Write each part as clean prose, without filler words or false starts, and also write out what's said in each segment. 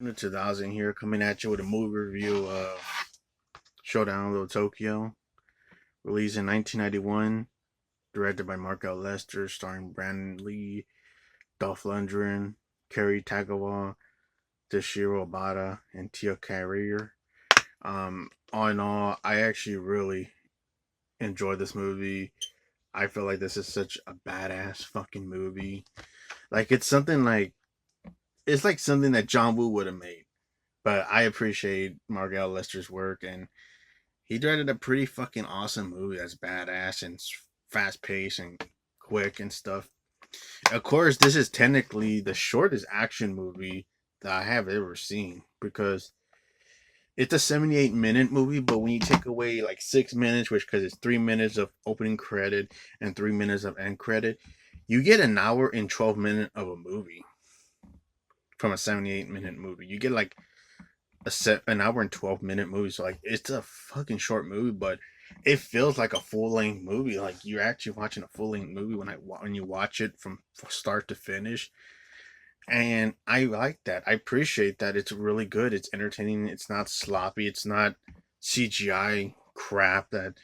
In the 2000 here, coming at you with a movie review of Showdown Little Tokyo, released in 1991, directed by Mark L. Lester, starring Brandon Lee, Dolph Lundgren, Cary Tagawa, Toshiro Obata, and Tia Carrere. All in all, I actually really enjoyed this movie. I feel like this is such a badass fucking movie. Like it's like something that John Woo would have made. But I appreciate Mark L. Lester's work, and he directed a pretty fucking awesome movie that's badass and fast paced and quick and stuff. Of course, this is technically the shortest action movie that I have ever seen because it's a 78-minute movie, but when you take away like 6 minutes, which because it's 3 minutes of opening credit and 3 minutes of end credit, you get an hour and 12 minutes of a movie from a 78-minute movie. You get like an hour and 12 minute movie. So like it's a fucking short movie, but it feels like a full length movie. Like you're actually watching a full length movie when you watch it from start to finish. And I like that. I appreciate that. It's really good. It's entertaining. It's not sloppy. It's not CGI crap that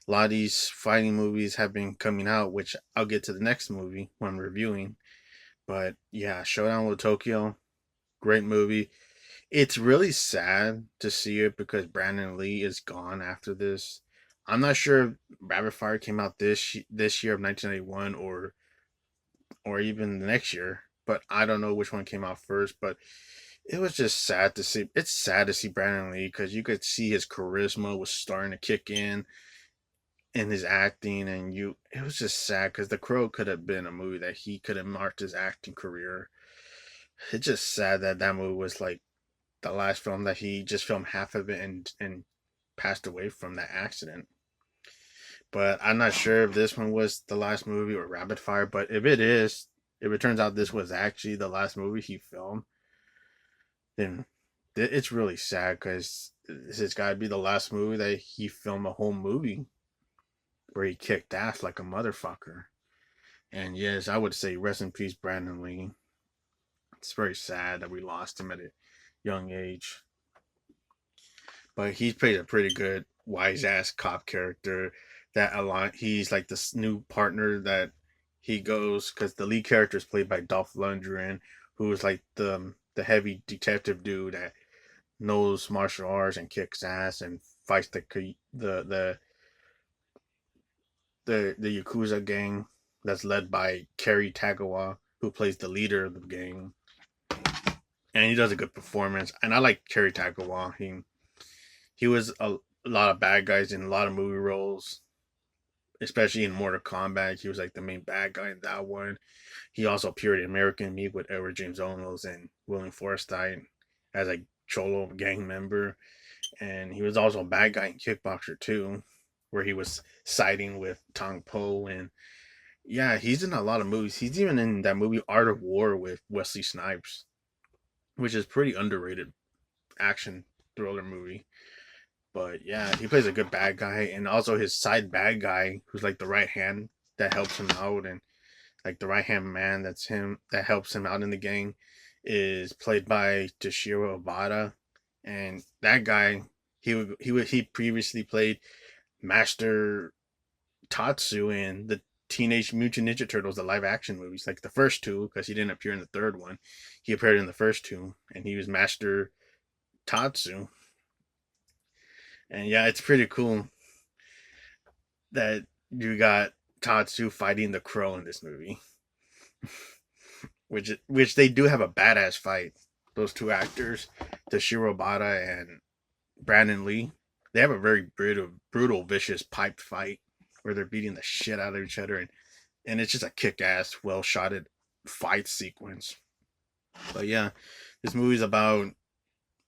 a lot of these fighting movies have been coming out, which I'll get to the next movie when I'm reviewing. But yeah, Showdown with Tokyo, great movie. It's really sad to see it because Brandon Lee is gone after this. I'm not sure if Rapid Fire came out this year of 1991 or even the next year, but I don't know which one came out first. But it was just sad to see. It's sad to see Brandon Lee because you could see his charisma was starting to kick in his acting, and you it was just sad because The Crow could have been a movie that he could have marked his acting career. It's just sad that that movie was like the last film that he just filmed half of it and passed away from that accident. But I'm not sure if this one was the last movie or Rapid Fire. But if it is, if it turns out this was actually the last movie he filmed, then it's really sad because this has got to be the last movie that he filmed a whole movie where he kicked ass like a motherfucker. And yes, I would say rest in peace, Brandon Lee. It's very sad that we lost him at a young age. But he's played a pretty good wise ass cop character that a lot he's like this new partner that he goes because the lead character is played by Dolph Lundgren, who is like the heavy detective dude that knows martial arts and kicks ass and fights the Yakuza gang that's led by Cary Tagawa, who plays the leader of the gang, and he does a good performance. And I like Cary Tagawa. He was a lot of bad guys in a lot of movie roles, especially in Mortal Kombat. He was like the main bad guy in that one. He also appeared in American Me with Edward James Olmos and William Forsythe as a Cholo gang member. And he was also a bad guy in Kickboxer too, where he was siding with Tong Po. And yeah, he's in a lot of movies. He's even in that movie Art of War with Wesley Snipes, which is pretty underrated action thriller movie. But yeah, he plays a good bad guy, and also his side bad guy, who's like the right hand that helps him out, and like the right hand man that's him that helps him out in the gang, is played by Toshiro Obata, and that guy, he previously played Master Tatsu in the Teenage Mutant Ninja Turtles, the live action movies, like the first two, because he didn't appear in the third one. He appeared in the first two, and he was Master Tatsu. And yeah, it's pretty cool that you got Tatsu fighting the Crow in this movie, which they do have a badass fight. Those two actors, Toshiro Obata and Brandon Lee, they have a very brutal, vicious piped fight where they're beating the shit out of each other, and it's just a kick-ass, well-shotted fight sequence. But yeah, this movie's about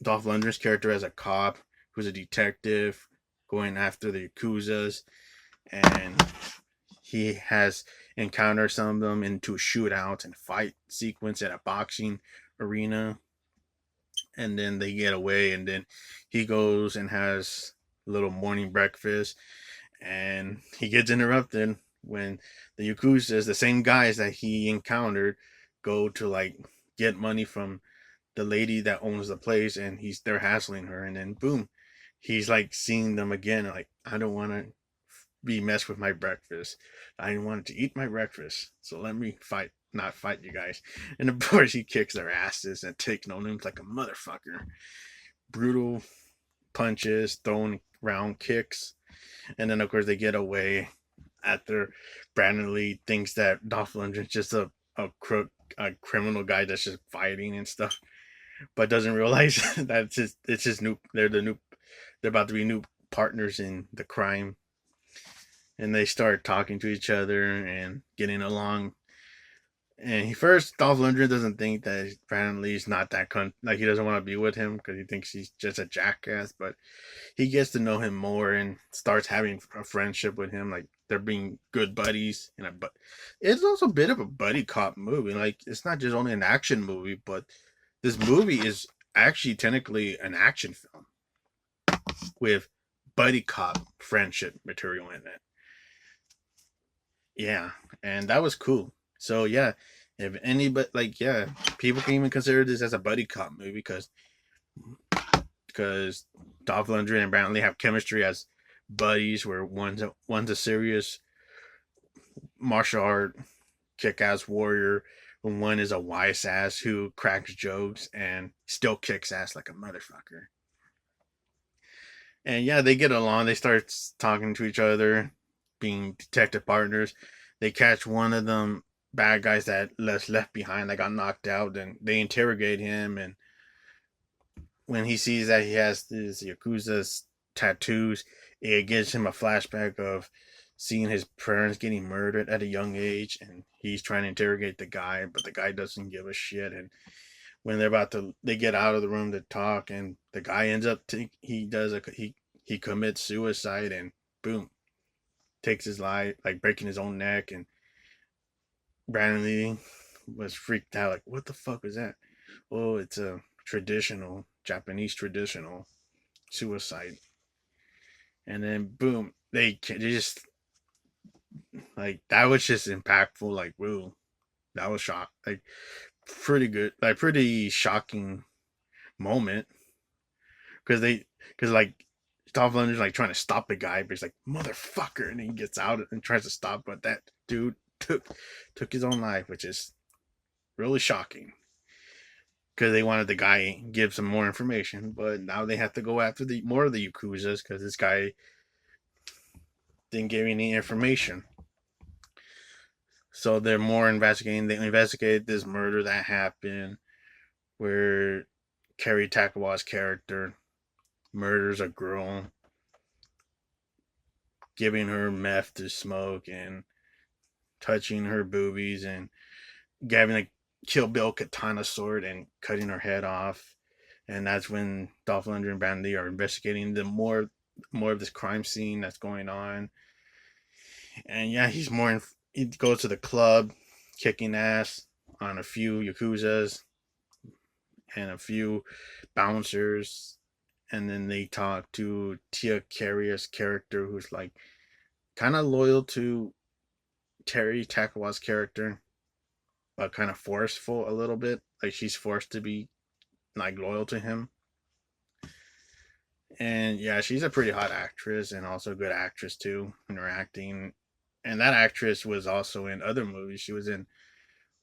Dolph Lundgren's character as a cop who's a detective going after the Yakuzas, and he has encountered some of them into a shootout and fight sequence at a boxing arena, and then they get away, and then he goes and has a little morning breakfast, and he gets interrupted when the Yakuzas, the same guys that he encountered, go to like get money from the lady that owns the place, and they're hassling her, and then boom, he's like seeing them again. Like, I don't want to be messed with my breakfast. I wanted to eat my breakfast, so let me not fight you guys. And of course, he kicks their asses and takes no names like a motherfucker. Brutal punches, throwing round kicks, and then of course they get away after Brandon Lee thinks that Dolph Lundgren's just a crook, a criminal guy that's just fighting and stuff, but doesn't realize that it's his new. They're about to be new partners in the crime, and they start talking to each other and getting along. And Dolph Lundgren doesn't think that Brandon Lee's not that like he doesn't want to be with him because he thinks he's just a jackass. But he gets to know him more and starts having a friendship with him. Like they're being good buddies, but it's also a bit of a buddy cop movie. Like it's not just only an action movie, but this movie is actually technically an action film with buddy cop friendship material in it. Yeah, and that was cool. So yeah, if anybody people can even consider this as a buddy cop movie because Dolph Lundgren and Brandon Lee have chemistry as buddies, where one's a serious martial art kick-ass warrior, and one is a wise ass who cracks jokes and still kicks ass like a motherfucker. And yeah, they get along. They start talking to each other, being detective partners. They catch one of them bad guys that left behind, that got knocked out, and they interrogate him. And when he sees that he has these Yakuza's tattoos, it gives him a flashback of seeing his parents getting murdered at a young age, and he's trying to interrogate the guy, but the guy doesn't give a shit. And when they get out of the room to talk, and the guy ends up he commits suicide, and boom, takes his life, like breaking his own neck. And Brandon Lee was freaked out, like, what the fuck was that? Oh, it's a Japanese traditional suicide. And then boom, they just, like, that was just impactful. Like, whoa, that was like pretty good, like pretty shocking moment, because like Dolph Lundgren's like trying to stop the guy, but he's like, motherfucker, and he gets out and tries to stop, but that dude took his own life, which is really shocking, because they wanted the guy give some more information, but now they have to go after the more of the Yakuzas because this guy didn't give any information. So they're more investigating. They investigated this murder that happened where Cary Tagawa's character murders a girl, giving her meth to smoke and touching her boobies and having a Kill Bill katana sword and cutting her head off. And that's when Dolph Lundgren and Brandon Lee are investigating the more of this crime scene that's going on. And yeah, he goes to the club, kicking ass on a few Yakuzas and a few bouncers. And then they talk to Tia Carriere's character, who's like kind of loyal to Cary Tagawa's character, but kind of forceful a little bit. Like she's forced to be like loyal to him. And yeah, she's a pretty hot actress and also a good actress too in her acting. And that actress was also in other movies. She was in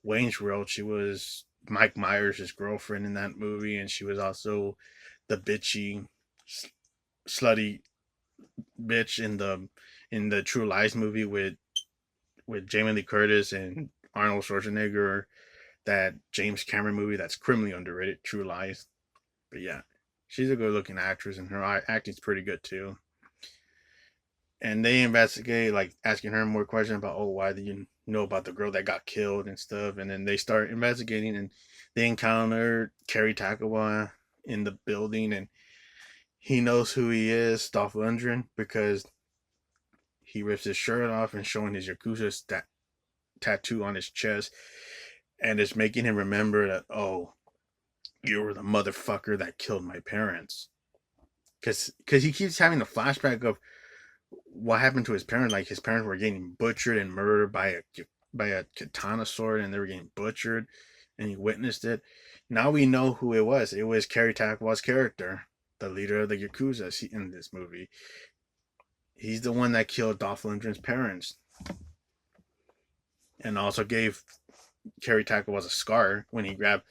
Wayne's World. She was Mike Myers' girlfriend in that movie, and she was also the bitchy, slutty bitch in the True Lies movie with Jamie Lee Curtis and Arnold Schwarzenegger. That James Cameron movie that's criminally underrated, True Lies. But yeah, she's a good looking actress, and her acting's pretty good too. And they investigate, like asking her more questions about, oh, why do you know about the girl that got killed and stuff. And then they start investigating, and they encounter Cary Tagawa in the building, and he knows who he is, Dolph Lundgren, because he rips his shirt off and showing his Yakuza tattoo on his chest, and it's making him remember that, oh, you were the motherfucker that killed my parents. Because he keeps having a flashback of what happened to his parents. Like his parents were getting butchered and murdered by a katana sword, and they were getting butchered, and he witnessed it. Now we know who it was. It was Cary Tagawa's character, the leader of the Yakuza in this movie. He's the one that killed Dolph Lundgren's parents and also gave Cary Tagawa a scar when he grabbed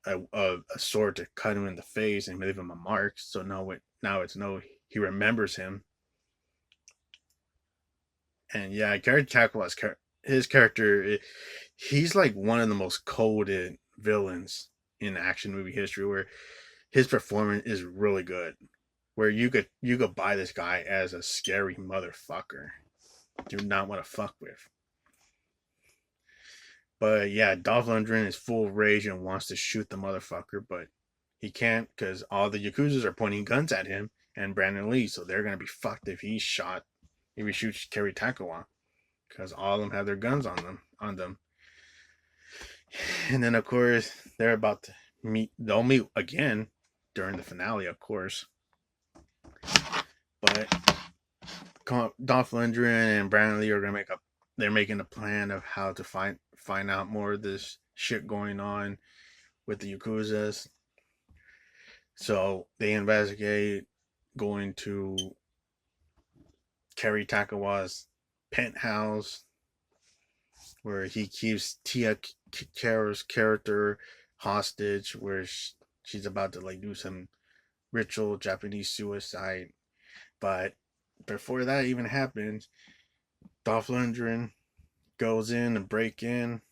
a sword to cut him in the face and leave him a mark. So now it's no, he remembers him. And yeah, Cary Tagawa's his character, he's like one of the most coded villains in action movie history, where his performance is really good. Where you could buy this guy as a scary motherfucker. Do not want to fuck with. But yeah, Dolph Lundgren is full of rage and wants to shoot the motherfucker, but he can't because all the Yakuzas are pointing guns at him and Brandon Lee, so they're gonna be fucked if he's shot. If he shoots Cary Tagawa, because all of them have their guns on them. And then of course they're about to meet. They'll meet again during the finale, of course. But Dolph Lundgren and Brandon Lee are gonna make up. They're making a plan of how to find out more of this shit going on with the Yakuzas. So they investigate going to Cary Tagawa's penthouse where he keeps Tia Kara's character hostage, where she's about to like do some ritual Japanese suicide. But before that even happens, Dolph Lundgren goes in and break in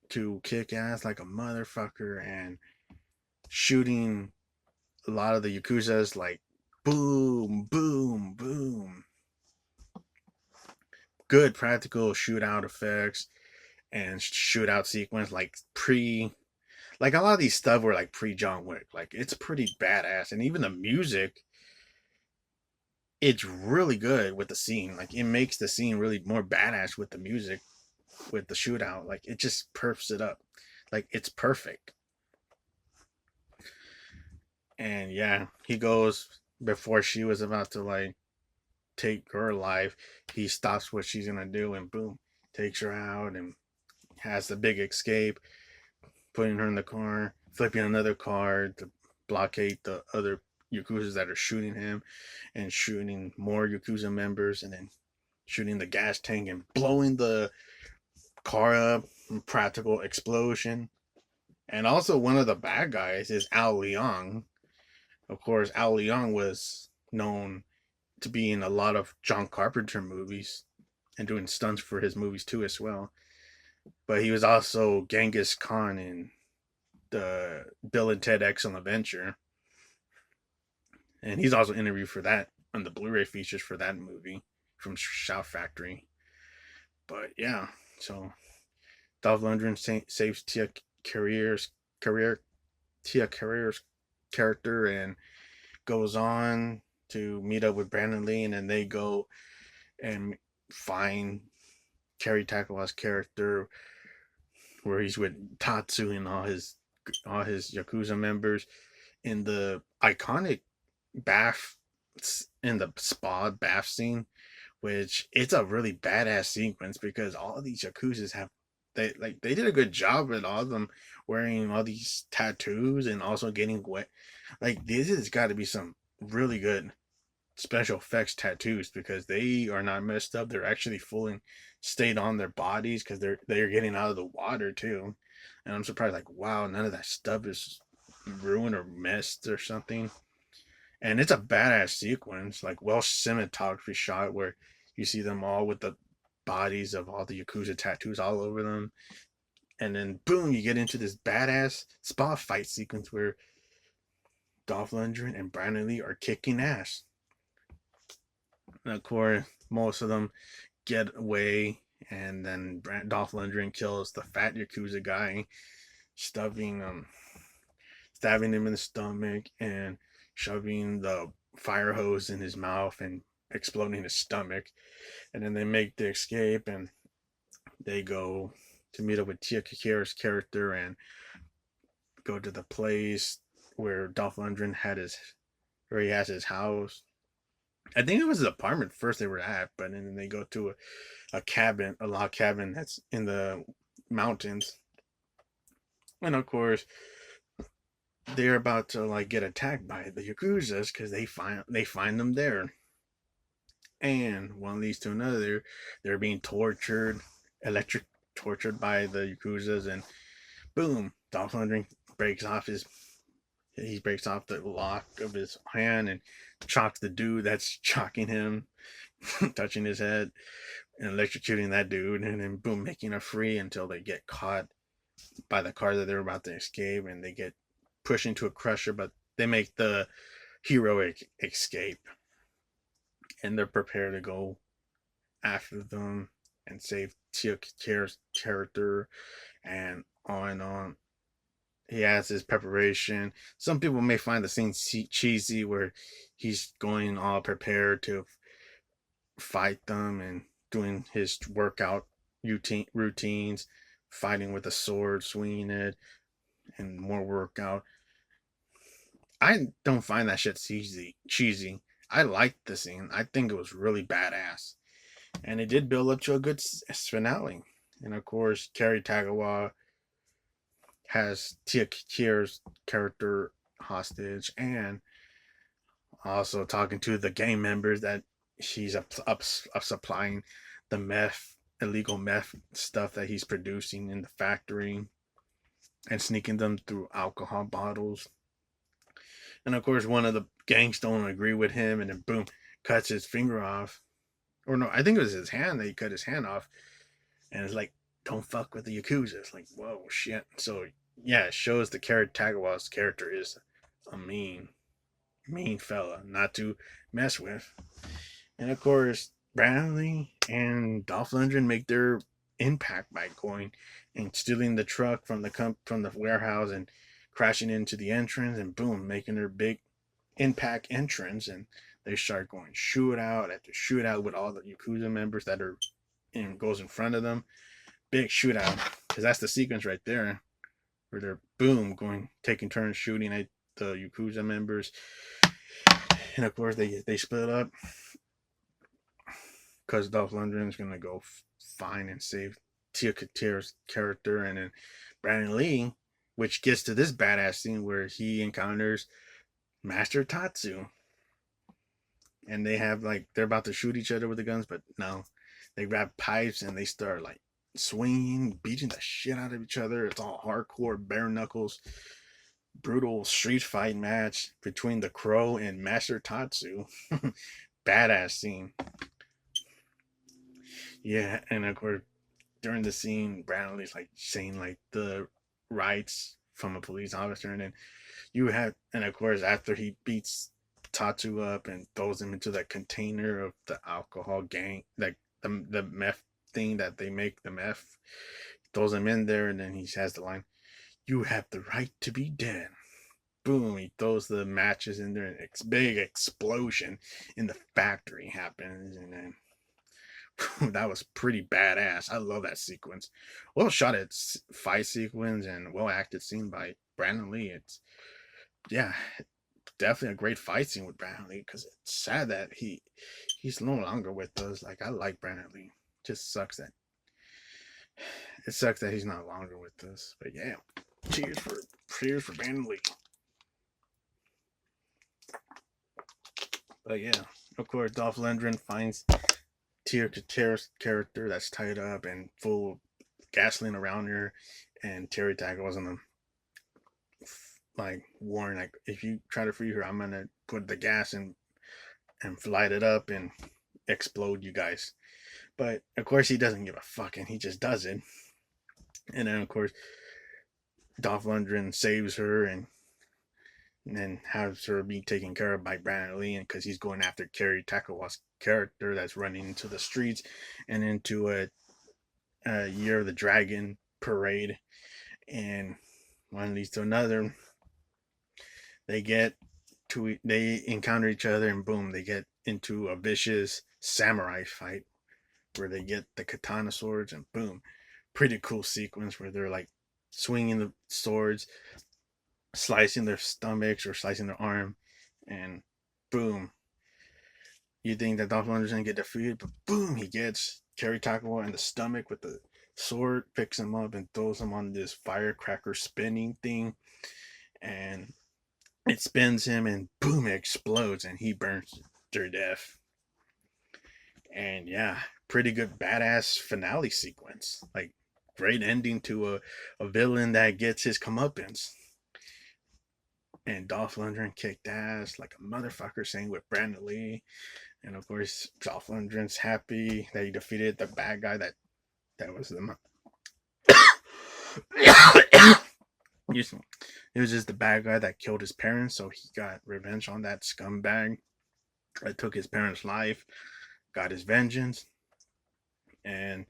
to kick ass like a motherfucker and shooting a lot of the Yakuzas like boom, boom, boom. Good practical shootout effects and shootout sequence like a lot of these stuff were like pre John Wick. Like it's pretty badass. And even the music, it's really good with the scene. Like it makes the scene really more badass with the music, with the shootout. Like it just perfs it up. Like it's perfect. And yeah, he goes before she was about to like take her life. He stops what she's gonna do and boom, takes her out and has the big escape, putting her in the car, flipping another car to blockade the other Yakuzas that are shooting him, and shooting more Yakuza members, and then shooting the gas tank and blowing the car up. Practical explosion. And also, one of the bad guys is Al Leong. Of course, Al Leong was known to be in a lot of John Carpenter movies and doing stunts for his movies too as well. But he was also Genghis Khan in the Bill and Ted Excellent Adventure. And he's also interviewed for that on the Blu-ray features for that movie from Shout Factory. But yeah, so Dolph Lundgren saves Tia Carrere's character and goes on to meet up with Brandon Lee, and then they go and find Cary Tagawa's character where he's with Tatsu and all his Yakuza members in the iconic bath in the spa bath scene, which it's a really badass sequence because all of these Yakuzas have they did a good job with all of them wearing all these tattoos and also getting wet. Like this has got to be some really good special effects tattoos because they are not messed up. They're actually fully stayed on their bodies because they're getting out of the water too. And I'm surprised, like, wow, none of that stuff is ruined or messed or something. And it's a badass sequence, like well cinematography shot where you see them all with the bodies of all the Yakuza tattoos all over them. And then boom, you get into this badass spa fight sequence where Dolph Lundgren and Brandon Lee are kicking ass. And of course, most of them get away, and then Dolph Lundgren kills the fat Yakuza guy, stuffing stabbing him in the stomach and shoving the fire hose in his mouth and exploding his stomach. And then they make the escape and they go to meet up with Tia Kikira's character and go to the place where Dolph Lundgren where he has his house. I think it was his apartment first they were at, but then they go to a cabin, a log cabin that's in the mountains. And of course, they're about to like get attacked by the Yakuzas because they find them there, and one leads to another. They're being tortured, electric tortured by the Yakuzas, and boom, Dolph Lundgren breaks off his he breaks off the lock of his hand and chocks the dude that's chocking him, touching his head, and electrocuting that dude, and then boom, making her free until they get caught by the car that they're about to escape, and they get pushed into a crusher, but they make the heroic escape, and they're prepared to go after them and save Tio's character, and on and on. He has his preparation. Some people may find the scene cheesy where he's going all prepared to fight them and doing his workout routines, fighting with a sword, swinging it, and more workout. I don't find that shit cheesy. I liked the scene. I think it was really badass, and it did build up to a good finale. And of course, Cary Tagawa has Tia Kier's character hostage, and also talking to the gang members that he's up supplying the meth, illegal meth stuff that he's producing in the factory, and sneaking them through alcohol bottles. And of course, one of the gangs don't agree with him, and then boom, cuts his finger off. Or no, I think it was his hand that he cut his hand off, and it's like, don't fuck with the Yakuza. It's like, whoa, shit. So yeah, it shows the Cary Tagawa's character is a mean fella, not to mess with. And of course, Bradley and Dolph Lundgren make their impact by going and stealing the truck from the warehouse and crashing into the entrance, and boom, making their big impact entrance. And they start going shootout after shootout with all the Yakuza members that are goes in front of them. Big shootout, because that's the sequence right there where they're boom going taking turns shooting at the Yakuza members. And of course, they split up because Dolph Lundgren's gonna go find and save Tia Katir's character, and then Brandon Lee, which gets to this badass scene where he encounters Master Tatsu, and they have like they're about to shoot each other with the guns, but no, they grab pipes and they start like swinging, beating the shit out of each other. It's all hardcore, bare knuckles, brutal street fight match between the Crow and Master Tatsu. Badass scene. Yeah, and of course, during the scene, Bradley's like saying like the rights from a police officer, and then you have, and of course, after he beats Tatsu up and throws him into that container of the alcohol gang, like the meth thing that they make the meth, throws him in there, and then he has the line, "You have the right to be dead." Boom! He throws the matches in there, and big explosion in the factory happens, and then that was pretty badass. I love that sequence. Well shot at fight sequence and well acted scene by Brandon Lee. It's yeah, definitely a great fight scene with Brandon Lee, because it's sad that he's no longer with us. Like I like Brandon Lee. Just sucks that he's not longer with us. But yeah, cheers for Brandon Lee. But yeah, of course, Dolph Lundgren finds Tier's character that's tied up and full of gasoline around her, and Terry Tagawa's on them like warn, like if you try to free her, I'm gonna put the gas and light it up and explode you guys. But of course he doesn't give a fuck, and he just does it. And then of course Dolph Lundgren saves her, and then has her be taken care of by Brandon Lee, because he's going after Cary Tagawa's character that's running into the streets and into a Year of the Dragon parade. And one leads to another. They encounter each other, and boom, they get into a vicious samurai fight where they get the katana swords, and boom, pretty cool sequence where they're like swinging the swords, slicing their stomachs or slicing their arm, and boom, you think that Dolph Lundgren's gonna get defeated, but boom, he gets Cary Tagawa in the stomach with the sword, picks him up, and throws him on this firecracker spinning thing, and it spins him, and boom, it explodes, and he burns to death. And yeah, pretty good badass finale sequence. Like, great ending to a villain that gets his comeuppance. And Dolph Lundgren kicked ass like a motherfucker, saying with Brandon Lee. And of course, Dolph Lundgren's happy that he defeated the bad guy that was the. It was just the bad guy that killed his parents, so he got revenge on that scumbag that took his parents' life, got his vengeance, and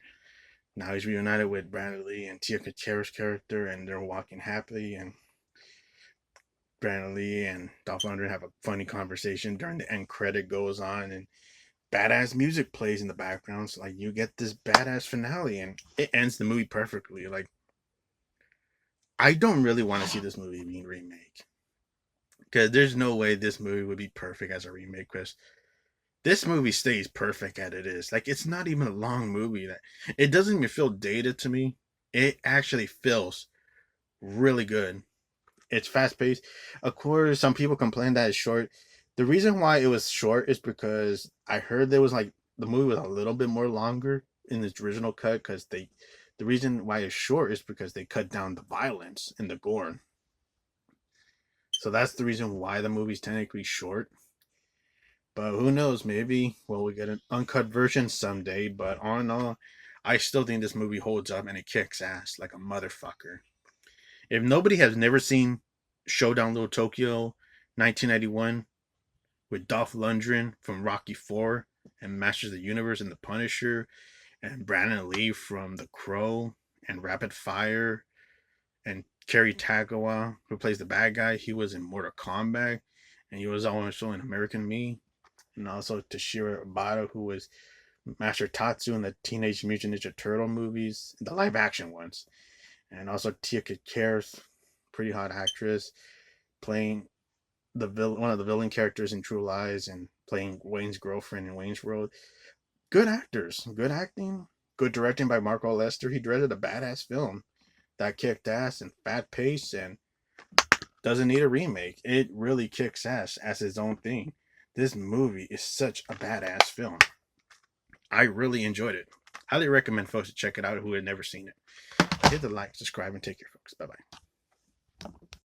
now he's reunited with Brandon Lee and Tia Kachero's character, and they're walking happily. And Brandon Lee and Dolph Lundgren have a funny conversation during the end credit goes on, and badass music plays in the background. So like you get this badass finale, and it ends the movie perfectly. Like I don't really want to see this movie being remade because there's no way this movie would be perfect as a remake. Because this movie stays perfect as it is. Like it's not even a long movie. That it doesn't even feel dated to me. It actually feels really good. It's fast paced. Of course, some people complain that it's short. The reason why it was short is because I heard there was like the movie was a little bit more longer in its original cut because the reason why it's short is because they cut down the violence and the gore. So that's the reason why the movie's technically short. But who knows? Maybe we get an uncut version someday. But all in all, I still think this movie holds up and it kicks ass like a motherfucker. If nobody has never seen Showdown Little Tokyo 1991 with Dolph Lundgren from Rocky 4 and Masters of the Universe and The Punisher and Brandon Lee from The Crow and Rapid Fire and Cary Tagawa, who plays the bad guy, he was in Mortal Kombat and he was also in American Me. And also Toshiro Obata, who was Master Tatsu in the Teenage Mutant Ninja Turtle movies, the live action ones. And also Tia Kachero's pretty hot actress playing one of the villain characters in True Lies and playing Wayne's girlfriend in Wayne's World. Good actors, good acting, good directing by Marco Lester. He directed a badass film that kicked ass and fast paced and doesn't need a remake. It really kicks ass as its own thing. This movie is such a badass film. I really enjoyed it. Highly recommend folks to check it out who had never seen it. Hit the like, subscribe, and take care, folks. Bye bye.